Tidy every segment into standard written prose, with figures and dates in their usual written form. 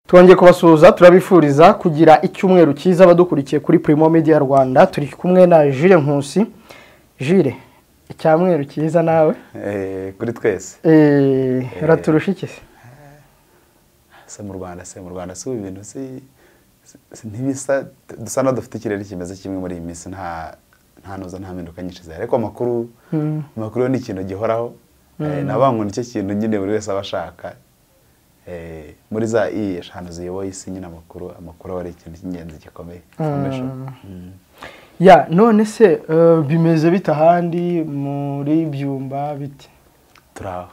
Twongeye kubasuhuza turabifuriza kugira icyumweru cyiza abadukurikiye kuri Primo Media Rwanda. Turi kumwe na Jules Nkusi. Jules, icyumweru cyiza nawe? Kuri twese. Raturusha iki se? Se mu Rwanda si ibintu ntibisa dusa no dufite ikirere kimeze kimwe muri iyi minsi nta mpinduka nyinshi zari, ariko amakuru ni ikintu gihoraho. Nabangu nicyo kintu nyine buri wese abashaka. Muri za eshanu ziyoboye isi nyine amakuru ari ikintu cy'ingenzi gikomeye. Ya none se bimeze bita handi muri byumba biti turaho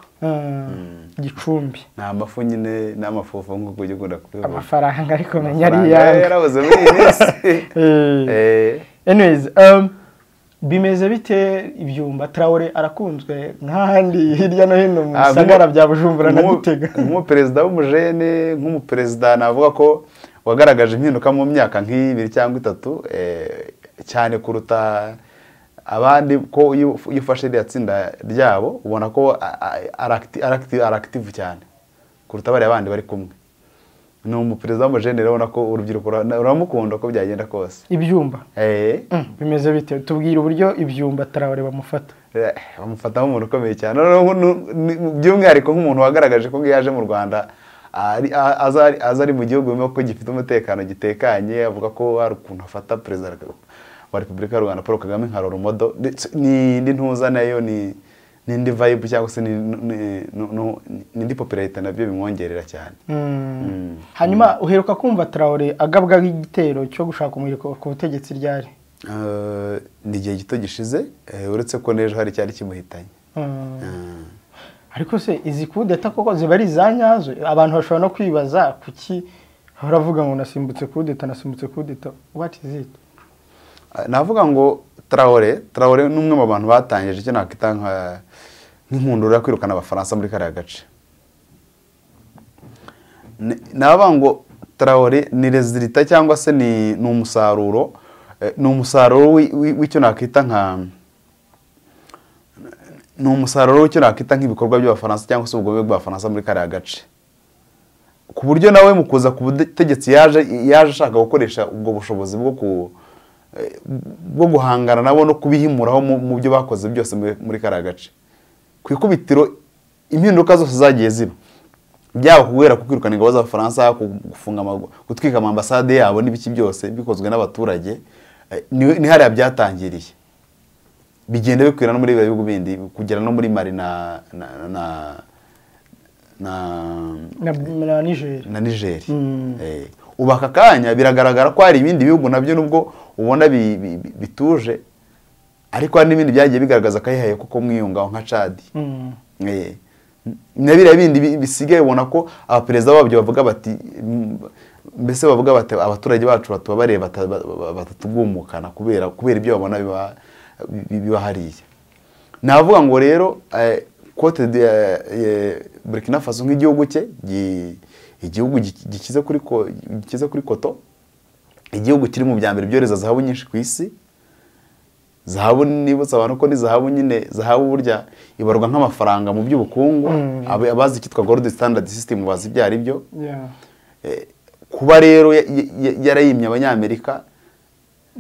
Gicumbi nta mafu nyine n'amafufu nk'uko ujya ukunda kubivuga amafaranga ariko menya ari yanjye yarabuze muri iyi minsi. Anyways, bimeze bite ibyumba? Traore arakunzwe nk'ahandi hirya no hino mu Sagara bya Bujumbura na Gitega. Nk'umuperezida w'umujene, nk'umuperezida navuga ko wagaragaje impinduka mu myaka nk'ibiri cyangwa itatu, cyane kuruta abandi, ko iyo ufashe iriya tsinda ryabo ubona ko aractive cyane kuruta bariya bandi bari kumwe. Ni umuperezida w'umujene, urabona ko urubyiruko uramukunda ko byagenda kose. Ibyumba bimeze bite? Tubwira uburyo ibyumba Traore bamufata. Bamufata nk'umuntu ukomeye cyane, by'umwihariko nk'umuntu wagaragaje ko yaje mu Rwanda aza ari mu gihugu ko gifite umutekano gitekanye, avuga ko hari ukuntu afata perezida wa Repubulika y'u Rwanda Paul Kagame nka roromodo. N'indi ntuza nayo n'indi vibe cyangwa se n'indi popularité nabyo bimwongerera cyane. Hanyuma uheruka kumva Traore agabwa igitero cyo gushaka umuriko ku butegetsi ryari? Ni igihe gito gishize, uretse ko n'ejo hari cyari kimuhitanye. Ariko se izi kudeta koko ziba ari zanyazo? Abantu bashobora no kwibaza kuki baravuga ngo nasimbutse kudeta. What is it? Navuga ngo Traore n'umwe mu bantu batangije icyo nakita nk'inkundura yo kwirukana abafaransa muri kariya gace. Navuga ngo Traore ni resulta cyangwa se ni umusaruro w'icyo nakita nk'ibikorwa by'abafaransa cyangwa se ubugome bw'abafaransa muri kariya gace, ku buryo nawe mu kuza ku butegetsi yaje ashaka gukoresha ubwo bushobozi bwo guhangana nabo no kubihimuraho mu byo bakoze byose muri kariya gace. Ku ikubitiro impinduka zose zagiye ziba, byaba kubera kwirukana ingabo z'abafaransa, gufunga gutwika amambasade yabo n'ibiki byose bikozwe n'abaturage, ni hariya byatangiriye, bigenda bikwira no muri bihugu bindi kugera no muri Mali na Niger. Ubu aka kanya biragaragara ko hari ibindi bihugu nabyo nubwo ubona bituje, ariko hari n'ibindi byagiye bigaragaza akayihaye kuko mwiyungaho nka Chad. Nabira bindi bisigaye ubona ko abaperezida babyo bavuga bati, mbese bavuga bati abaturage bacu batubabareba batatugumukana kubera ibyo babona biba hariya. Navuga ngo rero Cote de Burkina Faso nk'igihugu cye, igihugu gikize kuri koto, igihugu kiri mu byambere byoreza zahabu nyinshi ku isi. Zahabu nibutsa abantu ko ni zahabu nyine, zahabu burya ibarwa nk'amafaranga mu by'ubukungu. Abazi kitwa gold standard system bazi byari byo. Kuba rero yarayimye Abanyamerika,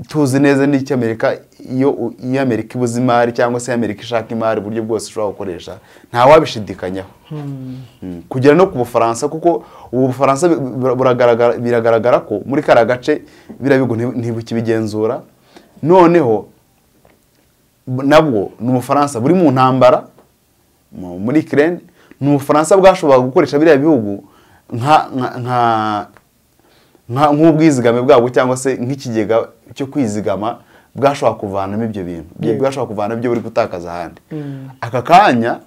tuzi neza n'icyo Amerika, iyo Amerika ibuze imari cyangwa se Amerika ishaka imari buryo bwose ishobora gukoresha, nta wabishidikanyaho. Kugera no ku Bufaransa, kuko ubu Bufaransa biragaragara ko muri kariya gace birabigo ntibukibigenzura. Noneho nabwo ni Ubufaransa buri mu ntambara muri Ukraine, ni Ubufaransa bwashobora gukoresha biriya bihugu nk'ubwizigame bwabo cyangwa se nk'ikigega cyo kwizigama, bwashobora kuvanamo ibyo bintu, bwashobora kuvana ibyo buri gutakaza ahandi. Aka kanya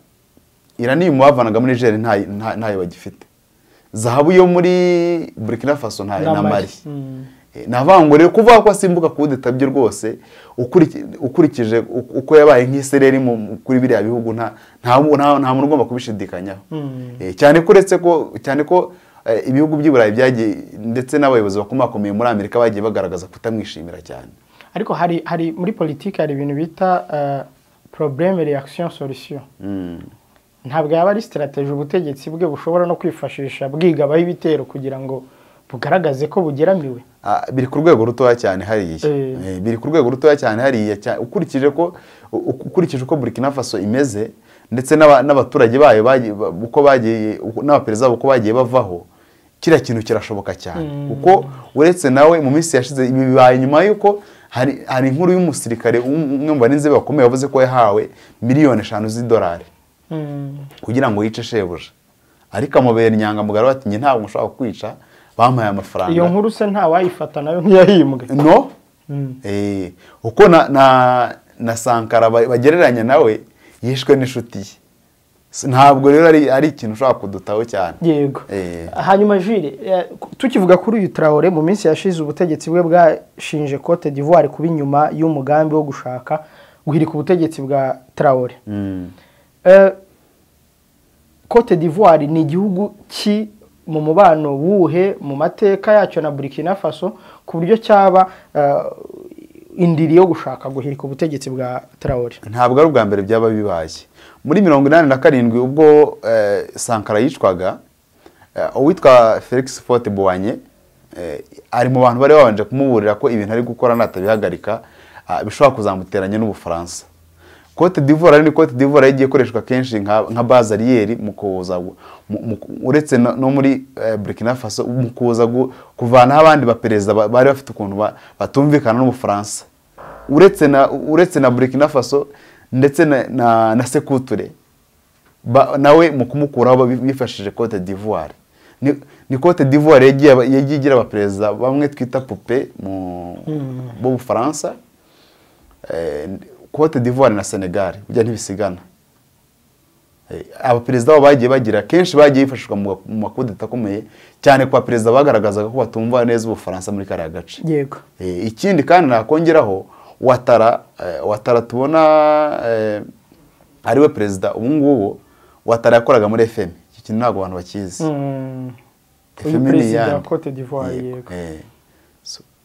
Irani bavanaga muri Niger ntayo bagifite, zahabu yo muri Burkina Faso na Mali. Navuga ngo rero kuvuga ko asimbuka kudeta byo rwose, ukurikije uko yabaye nk'isereri kuri biriya bihugu, nta muntu ugomba kubishidikanyaho. Cyane ko ibihugu by'Iburayi byagiye ndetse n'abayobozi bakomakomeye muri Amerika bagiye bagaragaza kutamwishimira cyane. Ariko hari muri politiki hari ibintu bita problème réaction solution. Ntabwo yaba ari strategy ubutegetsi bwe bushobora no kwifashisha bwigabaho ibitero kugira ngo bugaragaze ko bugeramiwe. biri ku rwego rutoya cyane hariya biri ku rwego rutoya cyane hariya ukurikije uko Burkina Faso imeze ndetse n'abaturage bayo uko bagiye n'abaperezida uko bagiye bavaho kiriya kintu kirashoboka cyane kuko uretse nawe mu minsi yashize ibi bibaye nyuma y'uko hari inkuru y'umusirikare umwe mu barinzi bakomeye wavuze ko yahawe miliyoni 5 z'idolari kugira ngo yice shebuja ariko amubera inyangamugayo ati njye ntabwo nshobora kwica bampaye amafaranga. Iyo nkuru se nta wayifata nayo ntiyahimbwe no uko na Sankara bagereranya nawe yishwe n'inshuti ye ntabwo rero ari ikintu ushobora kudutaho cyane. Yego. Hanyuma Jules tukivuga kuri uyu Traoré mu minsi yashize ubutegetsi bwe bwashinje Cote d'Ivoire kuba inyuma y'umugambi wo gushaka guhirika ubutegetsi bwa Traoré. Cote d'Ivoire ni igihugu ki mu mubano wuhe mu mateka yacyo na Burkina Faso ku buryo cyaba indiri yo gushaka guhirika ubutegetsi bwa Traoré? Ntabwo ari ubwa mbere byaba bibaye. Muri 1987 ubwo Sankara yicwaga uwitwa Felix Faure-Boigny ari mu bantu bari babanje kumuburira ko ibintu ari gukora natabihagarika bishobora kuzamuteranya n'Ubufaransa. Cote d'Ivoire ni Cote d'Ivoire yagiye koreshwa kenshi nka base arrière mu kuza uretse no muri Burkina Faso mu kuza kuvana abandi baperezida bari bafite ukuntu batumvikana n'Ubufaransa. Uretse na Burkina Faso ndetse na Sékou Touré nawe mu kumukuraho bifashije Cote d'Ivoire. Ni Cote d'Ivoire yagiye igira abaperezida bamwe twita poupée mu Bufaransa. Cote d'Ivoire na Senegal bijya ntibisigana. Abaperezida babo bagiye bagira kenshi bagiye bifashishwa mu makudeta akomeye cyane kwa perezida bagaragazaga ko batumva neza Ubufaransa muri kariya gace. Yego. Ikindi kandi nakongeraho Ouattara tubona ariwe perezida ubu ngubu Ouattara yakoraga muri FM. Iki kintu ntabwo abantu bakizi. FM ni perezida wa Cote d'Ivoire. Yego.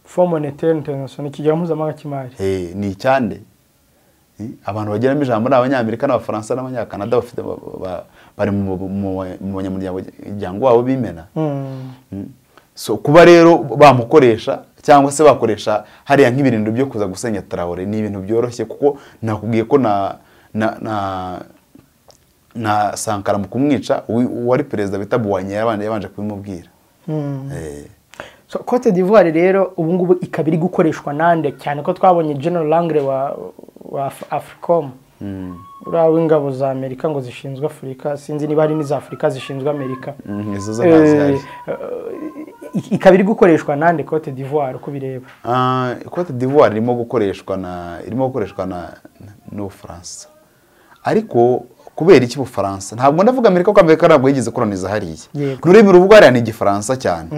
Fonds monétaire international kijya mpuzamahanga cy'imari. Ni icyande. Abantu bageramo ijambo n'Abanyamerika n'Abafaransa n'Abanyakanada bafite bari mu banyamuryango wabo bimena. So kuba rero bamukoresha cyangwa se bakoresha hariya nk'ibirindo byo kuza gusenya Traoré ni ibintu byoroshye kuko nakubwiye ko na Sankara mu kumwica wari perezida bita Boigny yabanje kubimubwira. So Cote d'Ivoire rero ubu ngubu ikaba iri gukoreshwa nande cyane ko twabonye General Langley wa Africom uriya w'ingabo za Amerika ngo zishinzwe Afurika sinzi niba ari n'iza Afurika zishinzwe Amerika. Ikaba iri gukoreshwa nande Cote d'Ivoire uko bireba? Cote d'Ivoire irimo gukoreshwa n'Ubufaransa ariko kubera iki Bufaransa ntabwo ndavuga Amerika ko Amerika ntabwo yigize koloniza hariya n'ururimi ruvuga hariya ni Igifaransa cyane.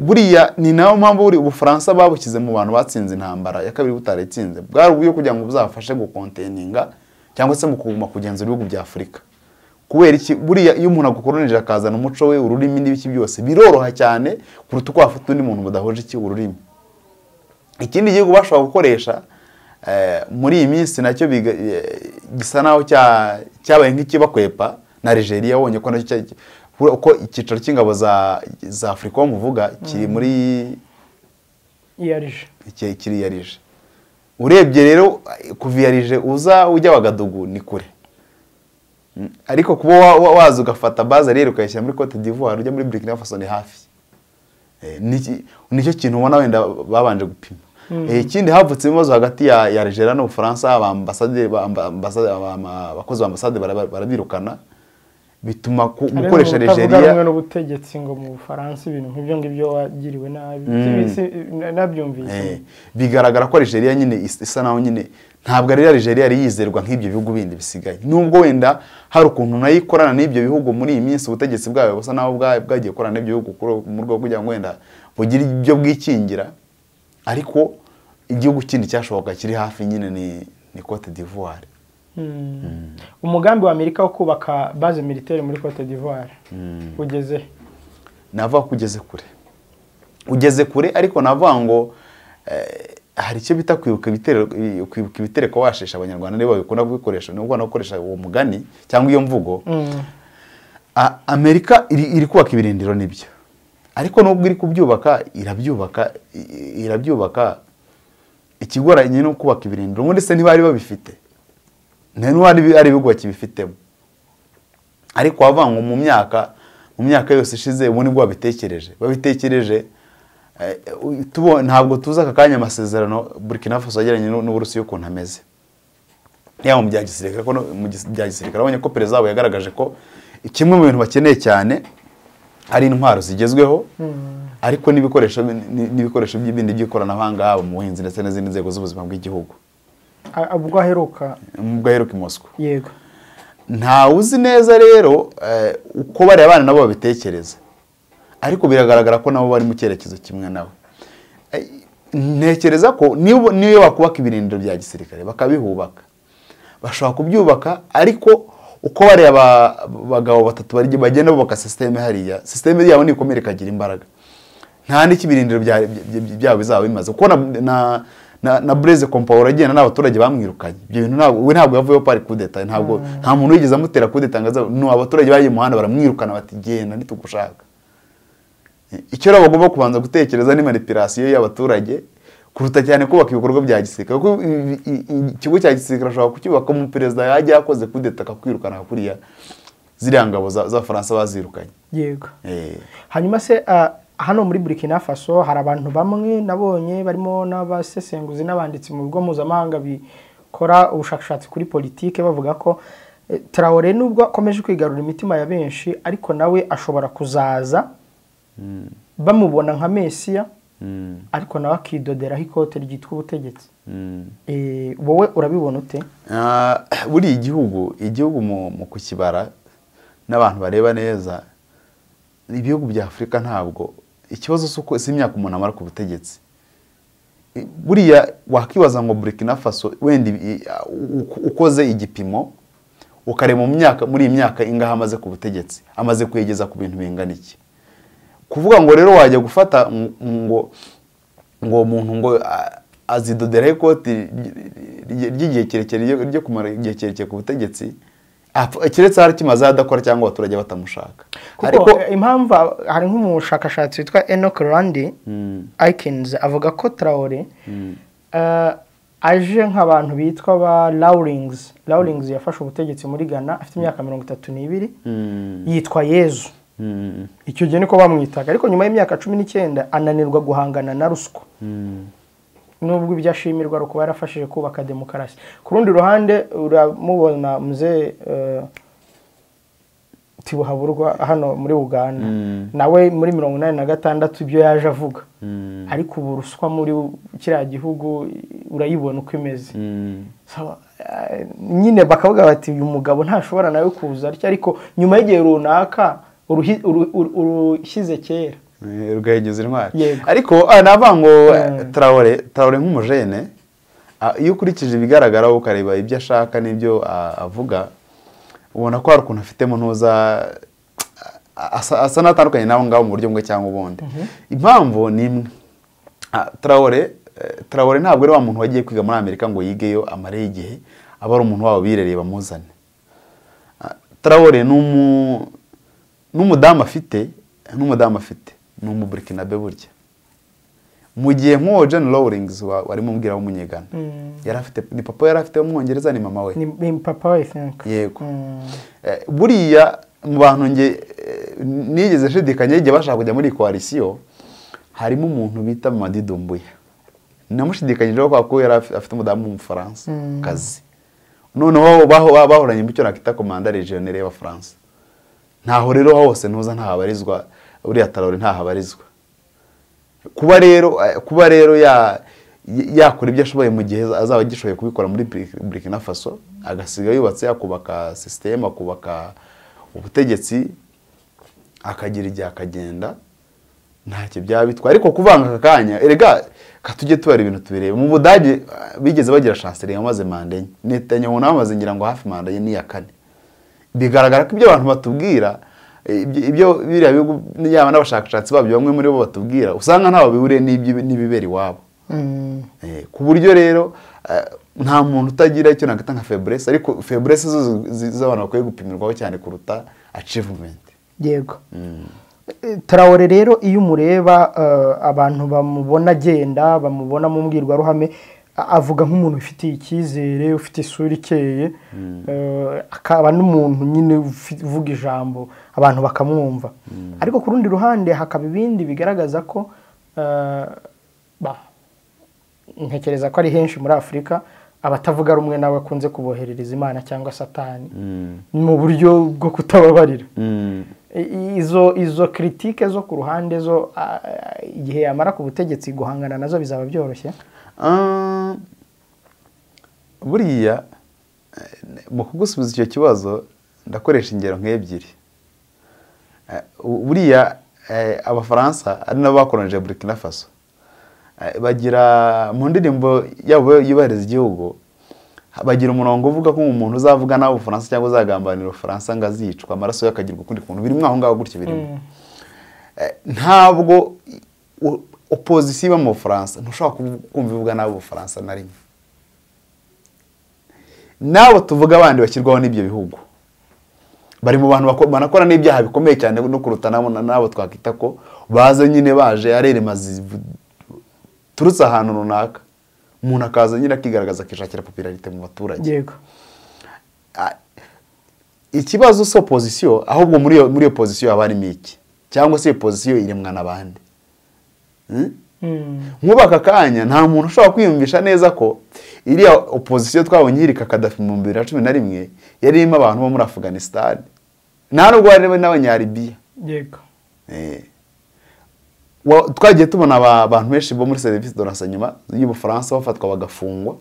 Buriya ni nayo mpamvu Ubufaransa babukize mu bantu batsinze intambara ya kabiri butaretsinze bwari uburyo kugira ngo buzafashe gukonteninga cyangwa se mu kuguma kugenzura ibihugu bya Afurika. Kubera iki buriya iyo umuntu agukolonije akazana umuco we ururimi n'ibiki byose biroroha cyane kuruta uko wafata undi muntu budahuje iki ururimi. Ikindi gihugu bashobora gukoresha muri iyi minsi nacyo gisa naho cyabaye nk'ikibakwepa na Algeria wonye ko nacyo uko ikicaro cy'ingabo za Afrika muvuga kiri muri kiri yarije. Urebye rero kuviyarije ujya Wagadugu ni kure ariko kuba waza ugafata base rero ukayishyira muri Cote d'Ivoire ujya muri Burkina Faso ni hafi. Nicyo kintu ubona wenda babanje gupima. Ikindi havutse ibibazo hagati ya Algeria n'Ubufaransa abakozi b'ambasade barabirukana bituma gukoresha Algeria n'ubutegetsi ngo mu Bufaransa ibintu nk'ibyo ngibyo wagiriwe nabi nabyumvise. Bigaragara ko Algeria nyine isa naho nyine ntabwo ari Algeria yari yizerwa nk'ibyo bihugu bindi bisigaye nubwo wenda hari ukuntu nayikorana n'ibyo bihugu muri iyi minsi ubutegetsi bwayo busa naho bwagiye korana n'ibyo bihugu mu rwego kugira ngo wenda bugire ibyo bwikingira ariko igihugu kindi cyashoboka kiri hafi nyine ni Cote d'Ivoire. Umugambi wa Amerika wo kubaka base militaire muri Cote d'Ivoire ugeze navuga ko ugeze kure ariko navuga ngo hari icyo bita kwibuka ibitereko washesha abanyarwanda nibo bikunda kubikoresha nubwo nakoresha uwo mugani cyangwa iyo mvugo. Amerika iri kubaka ibirindiro nibyo ariko nubwo iri kubyubaka irabyubaka ikigoranye no kubaka ibirindiro ubundi se ntibari babifite n'uwari ari ibigo kibifitemo ariko wavanga mu myaka yose ishize ubundi bwo babitekereje ntabwo tuzi aka kanya amasezerano Burkina Faso yagiranye n'Uburusiya ukuntu ameze yaba mu bya gisirikare ko mu bya gisirikare abonye ko perezida wabo yagaragaje ko kimwe mu bintu bakeneye cyane ari intwaro zigezweho ariko n'ibikoresho by'ibindi by'ikoranabuhanga haba mu buhinzi ndetse n'izindi nzego z'ubuzima bw'igihugu ubwo aheruka i Moscow yego ntawe uzi neza rero uko bari abana nabo babitekereza ariko biragaragara ko nabo bari mu cyerekezo kimwe nabo ntekereza ko niyo bakubaka ibirindiro bya gisirikare bakabihubaka bashobora kubyubaka ariko uko bari abagabo batatu bagenda bubaka systeme hariya systeme yabo nikomere kagira imbaraga nta n'ikibirindiro byabo bizaba bimaze kuko na Blaise Compaoré agenda n'abaturage bamwirukanye ibyo bintu ntabwo yavuyeho pari coup d'etat nta muntu wigeze amutera coup d'etat ngaza abaturage bagiye mu muhanda baramwirukana bati genda ntitugushaka icyo rero bagomba kubanza gutekereza ni manipulation y'abaturage kuruta cyane kubaka ibikorwa bya gisirikare kuko ikigo cya gisirikare ashobora kucyubaka mu perezida yajya yakoze coup d'etat akakwirukana kuriya ziriya ngabo za Faransa bazirukanye yego hanyuma se hano muri Burkina Faso hari abantu bamwe nabonye barimo n'abasesenguzi n'abanditsi mu bigo mpuzamahanga bikora ubushakashatsi kuri politike bavuga ko Traoré nubwo akomeje kwigarura imitima ya benshi ariko nawe ashobora kuzaza bamubona nka Mesiya ariko nawe akidoderaho ikote ryitwa ubutegetsi wowe urabibona ute buri igihugu mu kukibara n'abantu bareba neza ibihugu bya Afurika ntabwo ikibazo si imyaka umuntu amara ku butegetsi buriya wakibaza ngo Burkina Faso wenda ukoze igipimo ukareba muri iyi myaka ingaha amaze ku butegetsi amaze kwegeza ku bintu bingana iki kuvuga ngo rero wajya gufata ngo umuntu ngo azidodera ikoti ry'igihe kirekire ryo kumara igihe kirekire ku butegetsi kiretse hari kimaze adakora cyangwa abaturage batamushaka ariko impamvu hari nk'umushakashatsi witwa Enoch Randi Aikins avuga ko Traoré aje nk'abantu bitwa ba Rawlings yafashe ubutegetsi muri Ghana afite imyaka 32 yitwa Yezu icyo gihe niko bamwitaga ariko nyuma y'imyaka 19 ananirwa guhangana na ruswa nubwo ibyashimirwa ruko barafashije kubaka demokarasi ku rundi ruhande uramubona mzee Tibuhaburwa hano muri Uganda nawe muri 1986 ibyo yaje avuga ariko ubu ruswa muri kiriya gihugu urayibona uko imeze nyine bakavuga bati uyu mugabo ntashobora nawe kuza ariko nyuma y'igihe runaka urushyize kera rugahegeza intwari ariko navuga ngo Traoré nk'umujene iyo ukurikije ibigaragara ukareba ibyo ashaka n'ibyo avuga ubona ko hari ukuntu afitemo ntuza asa n'atandukanye nawe ngaho mu buryo bumwe cyangwa ubundi impamvu ni imwe Traoré ntabwo ari wa muntu wagiye kwiga muri Amerika ngo yigeyo amare igihe aba ari umuntu wabo birereye bamuzane Traoré n'umudamu afite ni umuburkinabe burya mu gihe nk'uwo John Rawlings wari mubwira w'umunyegana yari afite ni papa yari afite w'umwongereza ni mama we ni papa we yego buriya mu bantu nigeze shidikanya igihe bashaka kujya muri coalition harimo umuntu bita Mamadi Doumbouya namushidikanyije ko yari afite umudamu w'umufaransa kazi noneho bahoranye mu cyo nakita commandant régionnaire y'Abafaransa ntaho rero hose ntuza ntahabarizwa uriya Traoré ntahabarizwa kuba rero yakora ibyo ashoboye mu gihe azaba agishoboye kubikora muri Burkina Faso agasiga yubatse yakubaka system akubaka ubutegetsi akagira igihe akagenda ntacyo byaba bitwa ariko kuvanga akanya erega katujye tubara ibintu tubireba mu Budage bigeze bagira chancelier yamaze manda enye Netanyahu namaze ngira ngo hafi manda ye ni ya kane bigaragara ko ibyo abantu batubwira ibyo biriya yaba n'abashakashatsi babyo bamwe muri bo batubwira usanga ntaho bihuriye n'ibibera iwabo ku buryo rero nta muntu utagira icyo nakita nka faiblesse ariko faiblesse z'abantu bakwiye gupimirwaho cyane kuruta achievement yego Traore rero iyo umureba abantu bamubona agenda bamubona mu mbwirwaruhame avuga nk'umuntu ufitiye icyizere ufite isura ikeye akaba n'umuntu nyine uvuga ijambo abantu bakamwumva ariko ku rundi ruhande hakaba ibindi bigaragaza ko ntekereza ko ari henshi muri Afurika abatavuga rumwe nawe akunze kuboherereza Imana cyangwa Satani mu buryo bwo kutababarira izo critique zo ku ruhande zo igihe yamara ku butegetsi guhangana nazo bizaba byoroshye buriya mu kugusubiza icyo kibazo ndakoresha ingero nk'ebyiri buriya abafaransa ari nabo bakolonije Burkina Faso bagira mu ndirimbo yabo yubahiriza igihugu bagira umurongo uvuga ko umuntu uzavuga nawe Ubufaransa cyangwa uzagambanira Ubufaransa ngo azicwa amaraso yakagirwa ukundi kuntu birimo aho ngaho gutyo birimo ntabwo opposition iba mu Bufaransa ntushobora kumva ivuga nawe Ubufaransa na rimwe nabo tuvuga abandi bashyirwaho n'ibyo bihugu bari mu bantu banakora n'ibyaha bikomeye cyane no kuruta nabo twakita ko baza nyine baje areremazi turutse ahantu runaka umuntu akaza nyine akigaragaza akishakira popularite mu baturage yego ikibazo so opposition ahubwo muri iyo position haba harimo iki cyangwa se iyo position iremwa n'abandi nk'ubaka kanya nta muntu ushobora kwiyumvisha neza ko iriya opposition twabonye hirika Gaddafi mu 2011 yari irimo abantu bo muri Afghanistan nta nubwo bari n'abanyaribiya yego twagiye tubona abantu benshi bo muri service de renseignement y'Ubufaransa bafatwa bagafungwa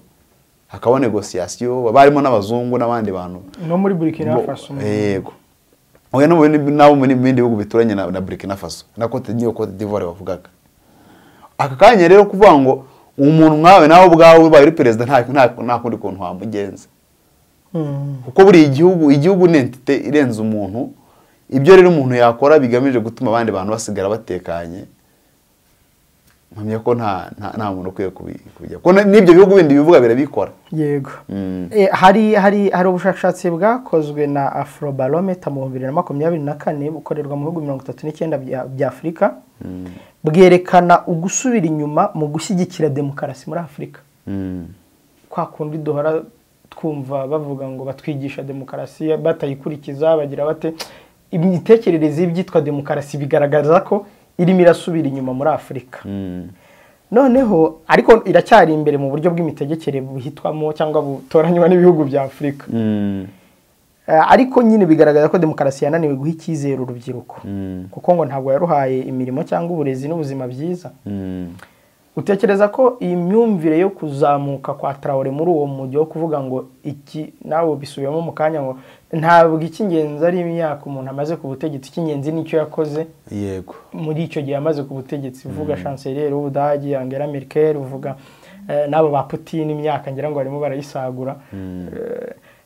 hakaba negociation barimo n'abazungu n'abandi bantu no muri Burkina Faso yego oya nabo muri bindi bihugu bituranye na Burkina Faso na Cote d'Ivoire bavugaga aka kanya rero kuvuga ngo umuntu mwawe nawe ubwawe bari president nta kundi kuntu wamugenza kuko buri igihugu n'entite irenze umuntu ibyo rero umuntu yakora bigamije gutuma abandi bantu basigara batekanye mpamya ko nta muntu ukwiye kubijya ko n'ibyo bihugu bindi bivuga birabikora yego hari ubushakashatsi bwakozwe na Afrobarometer mu 2024 bukorerwa mu bihugu 39 bya Afurika bwerekana ugusubira inyuma mu gushyigikira demokarasi muri Afurika kwa kundi duhora twumva bavuga ngo batwigisha demokarasi batayikurikiza bagira bate imitekerereze y'ibyitwa demokarasi bigaragaza ko irimo irasubira inyuma muri Afurika noneho ariko iracyari imbere mu buryo bw'imitegekere buhitwamo cyangwa butoranywa n'ibihugu bya Afurika ariko nyine bigaragaza ko demokarasi yananiwe guha icyizere urubyiruko kuko ngo ntabwo yaruhaye imirimo cyangwa uburezi n'ubuzima byiza utekereza ko iyi myumvire yo kuzamuka kwa Traore muri uwo mujyi wo kuvuga ngo iki nawe bisubiyemo mu kanya ngo ntabwo icy'ingenzi ari imyaka umuntu amaze ku butegetsi icy'ingenzi nicyo yakoze yego muri icyo gihe amaze ku butegetsi uvuga chancelier w'Ubudagi Angela Merkel uvuga nabo ba Putin imyaka ngira ngo barimo barayisagura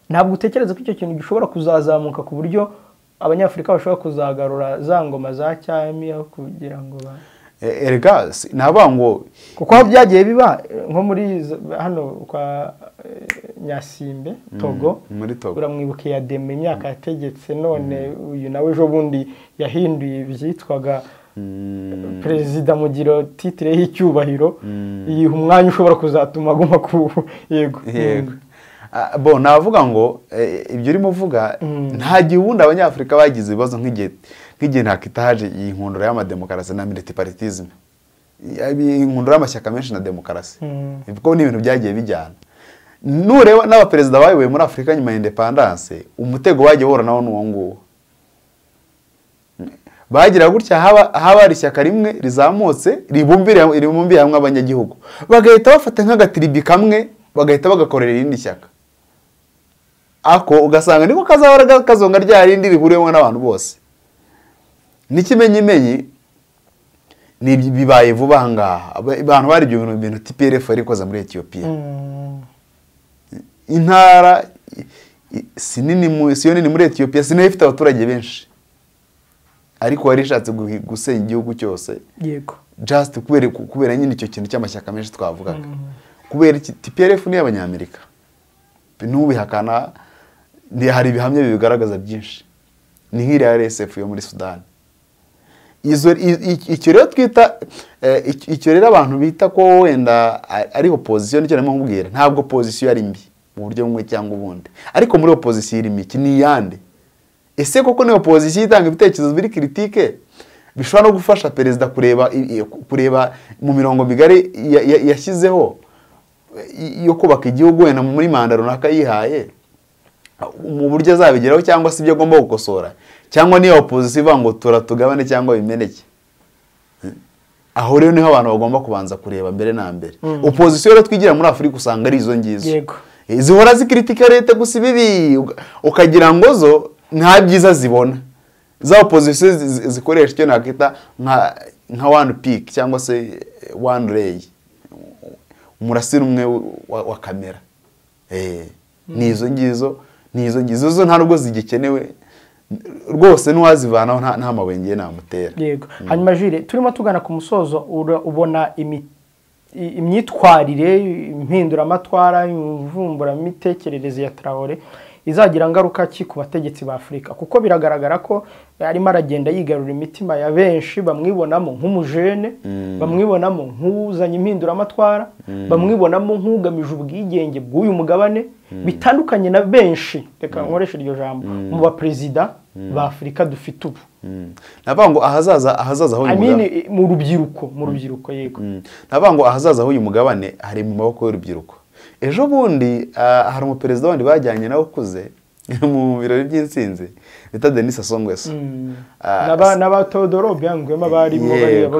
ntabwo utekereza ko icyo kintu gishobora kuzazamuka ku buryo abanyafurika bashobora kuzagarura za ngoma za cyami kugira ngo erega naba ngo kuko byagiye biba nko muri hano kwa Nyasimbe Togo muri Togo uramwibuke ya Deme imyaka yategetse none uyu nawe ejo bundi yahinduye byitwaga perezida mugiro titre y'icyubahiro iyi umwanya ushobora kuzatuma aguma ku yego bo navuga ngo ibyo urimo uvuga nta gihundi abanyafurika bagize ibibazo nk'igihe ntakitaje iyi nkundura y'amademokarasi na multipartisme inkundura y'amashyaka menshi na demokarasi kuko ni ibintu byagiye bijyana nureba n'abaperezida bayoboye muri Afurika nyuma ya independence umutego bagiye bahura nawo n'uwo nguwo bagira gutya haba ari ishyaka rimwe rizamutse ribumbiye hamwe abanyagihugu bagahita bafata nk'agatiribi kamwe bagahita bagakorera irindi shyaka ako ugasanga niko kazahora kazonga rya rindi rihuriwemo n'abantu bose n'ikimenyimenyi ni bibaye vuba ahangaha abantu bari ibyo bintu TPLF yarikoza muri Ethiopia intara sinini muri Ethiopia sinayifite abaturage benshi ariko wari ishatse gusenya igihugu cyose yego just kubera nyine icyo kintu cy'amashyaka menshi twavugaga kubera TPLF ni y'abanyamerika n'ubihakana hari ibihamya bigaragaza byinshi ni nk'iriya RSF yo muri Sudan icyo rero twita icyo rero abantu bita ko wenda ari opposition nicyo narimo nkubwira, ntabwo opposition ari mbi mu buryo bumwe cyangwa ubundi, ariko muri opposition iri miki ni yande. Ese koko ni opposition itanga ibitekerezo biri critique bishobora no gufasha perezida kureba mu mirongo migari yashyizeho yo kubaka igihugu wenda muri manda runaka yihaye mu buryo azabigeraho, cyangwa se ibyo agomba gukosora, cyangwa niyo opposition ivuga ngo turatugabane cyangwa bimeneke. Aho rero niho abantu bagomba kubanza kureba mbere na mbere. Opposition rero twigira muri Afurika usanga ari izo ngizo, zihora zikritika leta gusa ibibi, ukagira ngo zo nta byiza zibona. Za opposition zikoresha icyo nakita nka one peak cyangwa se one ray, umurasire umwe wa kamera. Nizo ngizo zo nta nubwo zigikenewe rwose, n'uwazivanaho nta mabengeye namutera. Yego. Hanyuma Jules, turimo tugana ku musozo, ubona imyitwarire, impinduramatwara, imvumbura mitekerereze ya Traoré izagira ngaruka ki ku bategetsi ba Afurika? Kuko biragaragara ko arimo aragenda yigarura imitima ya benshi, bamwibonamo nk'umujene, bamwibonamo nk'uzanye impinduramatwara, bamwibonamo nk'ugamije ubwigenge bw'uyu mugabane, bitandukanye na benshi, reka nkoresha iryo jambo, mu baperezida ba Afurika dufite ubu. Navuga ngo ahazaza h'uyu mugabane mu rubyiruko yego. Navuga ngo ahazaza h'uyu mugabane hari mu maboko y'urubyiruko. Ejo bundi hari umuperezida wandi bajyanye nawe ukuze mu birori by'insinzi bita Denis Sassou Nguesso, n'aba Teodoro Obiang barimo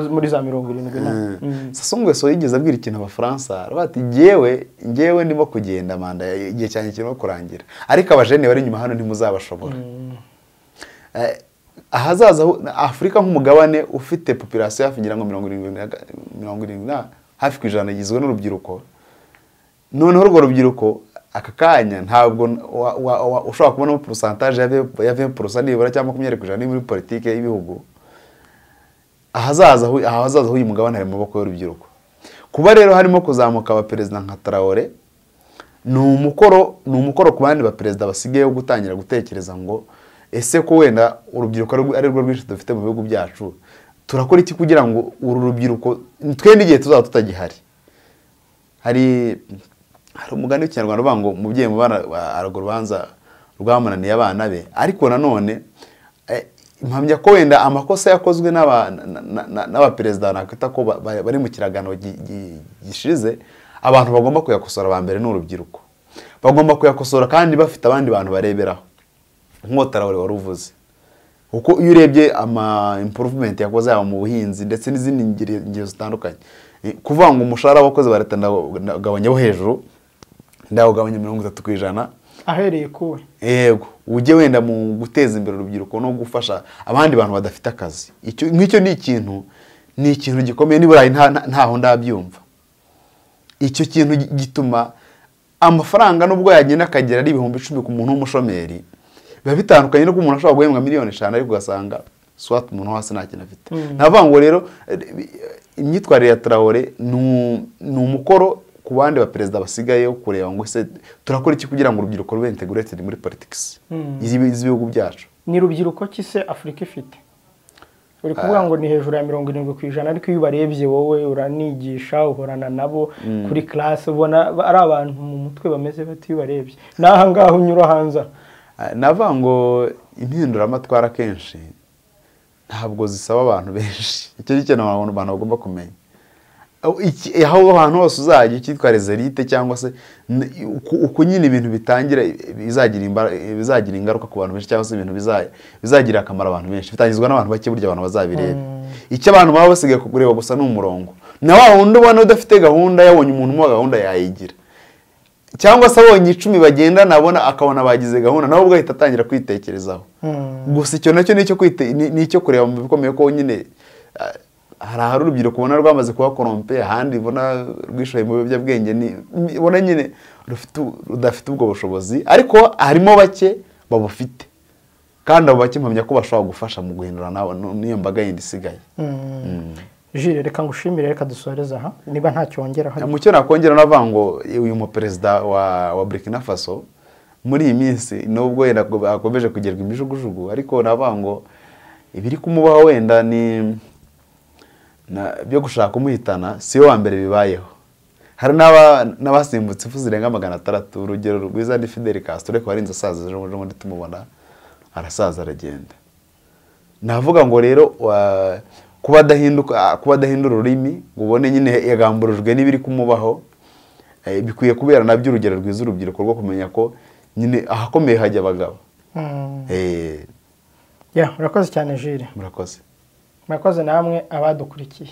muri za 70. Sassou Nguesso yigeze abwira ikintu Abafaransa, bati ngewe ndimo kugenda manda igihe cyane kirimo kurangira, ariko abajene bari inyuma hano ntimuzabashobora. Ahazaza Afurika nk'umugabane ufite population hafi ngira ngo 70 hafi ku ijana igizwe n'urubyiruko. Noneho urwo rubyiruko aka kanya ntabwo ushobora kubona pourcentage ya 20% nibura cyangwa 20% muri politike y'ibihugu. Ahazaza h'uyu mugabane hari mu maboko y'urubyiruko. Kuba rero harimo kuzamuka abaperezida nka Traoré ni umukoro ku bandi baperezida basigaye gutangira gutekereza ngo ese ko wenda urubyiruko ari rwo rwinshi dufite mu bihugu byacu, turakora iki kugira ngo uru rubyiruko twende igihe tuzaba tutagihari. Hari umugani w'ikinyarwanda uvuga ngo umubyeyi mu bana arago urubanza rwamunaniye abana be, ariko nanone impamya ko wenda amakosa yakozwe n'abaperezida nakwita ko bari mu kiragano gishize, abantu bagomba kuyakosora. Ba mbere n'urubyiruko bagomba kuyakosora, kandi bafite abandi bantu bareberaho nk'uko Traoré wari uvuze. Kuko iyo urebye improvement yakoze yaba mu buhinzi ndetse n'izindi ngero zitandukanye, kuvuga ngo umushahara w'abakozi ba leta ndawugabanyaho hejuru, ndawugabanya 30%. Ahereye kuwe yego ujye wenda mu guteza imbere urubyiruko no gufasha abandi bantu badafite akazi. Nk'icyo ni ikintu gikomeye, nibura ntaho ndabyumva. Icyo kintu gituma amafaranga nubwo yagenda akagera ari 10,000 ku muntu w'umushomeri, biba bitandukanye no ku muntu ashobora guhembwa 5,000,000 ariko ugasanga swat umuntu hasi nta kintu afite. Navuga ngo rero imyitwarire ya Traoré ni umukoro ku bandi baperezida basigaye kureba ngo ese turakora iki kugira ngo urubyiruko rube integrated muri politics y'ibihugu byacu. Ni rubyiruko ki se Afurika ifite? Uri kuvuga ngo ni hejuru ya 70%, ariko iyo barebye wowe uranigisha, uhorana nabo kuri class, ubona ari abantu mu mutwe bameze bati iyo barebye naha ngaho unyura hanze. Navuga ngo impinduramatwara kenshi ntabwo zisaba abantu benshi. Icyo gihe abantu bagomba kumenya aho abantu hose uzajya cyitwareza elite, cyangwa se uko nyine ibintu bitangira bizagira ingaruka ku bantu benshi, cyangwa se ibintu bizagira akamaro abantu benshi, bitangizwa n'abantu bake burya abantu bazabireba. Icyo abantu baba basigaye kureba gusa n'umurongo, na wa wundi ubona udafite gahunda yabonye umuntu mu gahunda yayigira, cyangwa se abonye 10 bagenda nabona akabona bagize gahunda nawe ubwo ahita atangira kwitekerezaho. Gusa icyo nacyo nicyo kureba mu bikomeye ko nyine hari urubyiruko ubona rwamaze kuba korompe, ahandi ubona rwishoye mu biyobyabwenge, ubona nyine rudafite ubwo bushobozi, ariko harimo bake babufite, kandi abo bake mpamya ko bashobora gufasha mu guhindura n'iyo mbaga yindi isigaye. Jules, reka ngushimire, reka dusoreza aha niba nta cyongera hari. Mucyo nakongera navuga ngo uyu mu perezida wa Burkina Faso muri iyi minsi nubwo akomeje kugerwa imijugujugu, ariko navuga ngo ibiri kumubaho wenda ni byo gushaka kumuhitana si yo wa mbere bibayeho. Hari n'abasimbutse ifu zirenga 600. Urugero rwiza ni Fidel Castro ariko warinze asaza ejo muri tumubona arasaza aragenda. Navuga ngo rero kuba adahindura ururimi ngo ubone nyine yagamburujwe n'ibiri kumubaho, bikwiye kubera nabyo urugero rwiza urubyiruko rwo kumenya ko nyine ahakomeye hajya abagabo. Urakoze cyane Jules. Murakoze. Murakoze namwe abadukurikiye.